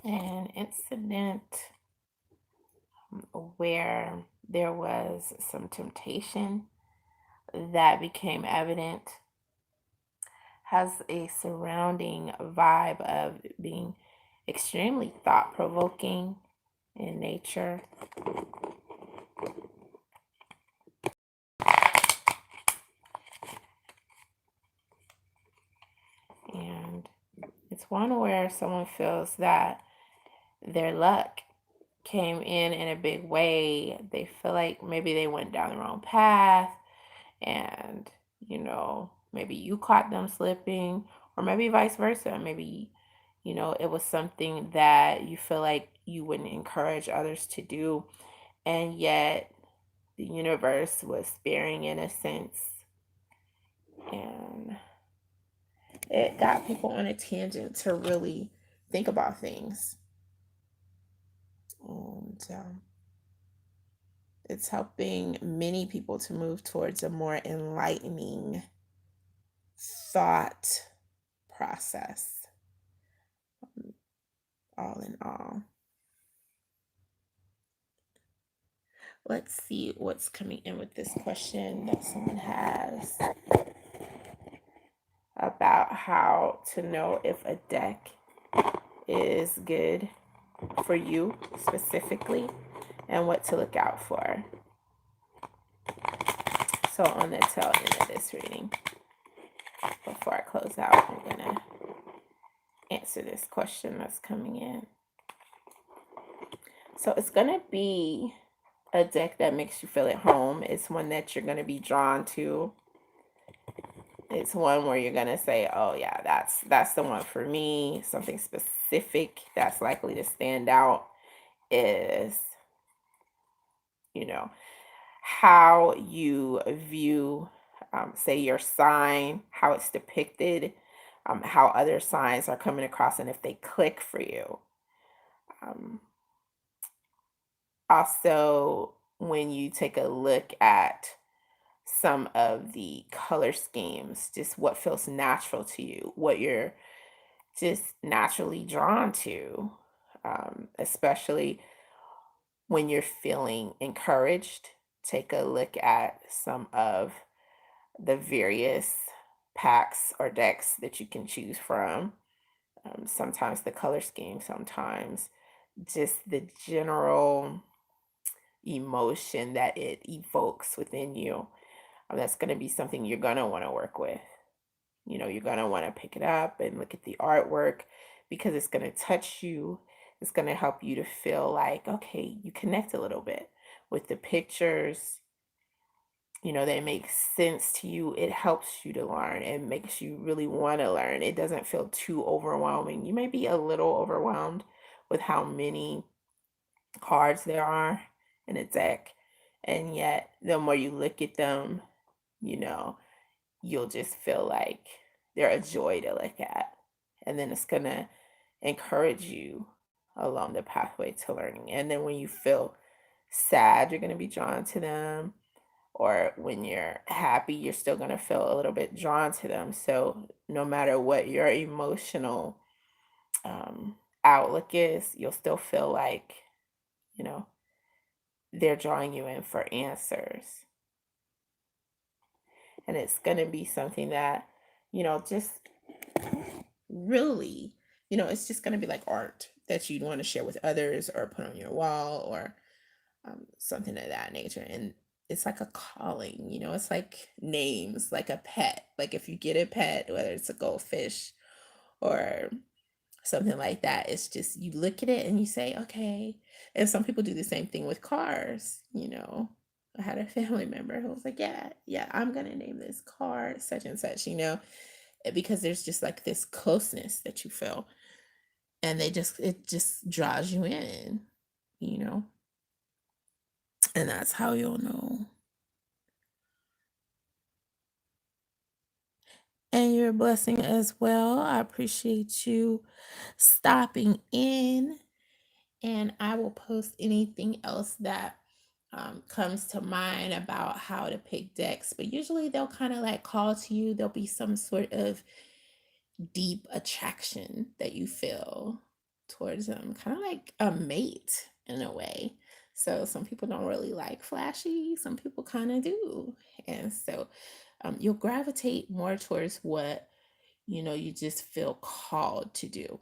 an incident where there was some temptation that became evident has a surrounding vibe of being extremely thought provoking in nature. And it's one where someone feels that their luck came in a big way. They feel like maybe they went down the wrong path, and maybe you caught them slipping, or maybe vice versa. Maybe it was something that you feel like you wouldn't encourage others to do, and yet the universe was sparing in a sense, and it got people on a tangent to really think about things. And it's helping many people to move towards a more enlightening thought process, all in all. Let's see what's coming in with this question that someone has about how to know if a deck is good for you specifically and what to look out for. So on the tail end of this reading, before I close out, I'm going to answer this question that's coming in. So it's going to be a deck that makes you feel at home. It's one that you're going to be drawn to. It's one where you're going to say, oh yeah, that's the one for me. Something specific that's likely to stand out is, how you view, say, your sign, how it's depicted, how other signs are coming across, and if they click for you. Um, Also, when you take a look at some of the color schemes, just what feels natural to you, what you're just naturally drawn to, especially when you're feeling encouraged. Take a look at some of the various packs or decks that you can choose from. Sometimes the color scheme, sometimes just the general emotion that it evokes within you. That's going to be something you're going to want to work with. You're going to want to pick it up and look at the artwork because it's going to touch you. It's going to help you to feel like, okay, you connect a little bit with the pictures. They make sense to you. It helps you to learn. It makes you really want to learn. It doesn't feel too overwhelming. You may be a little overwhelmed with how many cards there are in a deck, and yet the more you look at them, you know, you'll just feel like they're a joy to look at. And then it's gonna encourage you along the pathway to learning. And then when you feel sad, you're gonna be drawn to them. Or when you're happy, you're still gonna feel a little bit drawn to them. So no matter what your emotional outlook is, you'll still feel like, you know, they're drawing you in for answers. And it's going to be something that, just really, it's just going to be like art that you'd want to share with others or put on your wall or something of that nature. And it's like a calling, it's like names, like a pet. Like if you get a pet, whether it's a goldfish or something like that, it's just you look at it and you say, okay. And some people do the same thing with cars. I had a family member who was like, yeah, I'm gonna name this car such and such, because there's just like this closeness that you feel, and it just draws you in, you know, and that's how you'll know. And you're a blessing as well. I appreciate you stopping in, and I will post anything else that comes to mind about how to pick decks. But usually they'll kind of like call to you. There'll be some sort of deep attraction that you feel. towards them, kind of like a mate in a way. So some people don't really like flashy, some people kind of do. And so you'll gravitate more towards what you just feel called to do.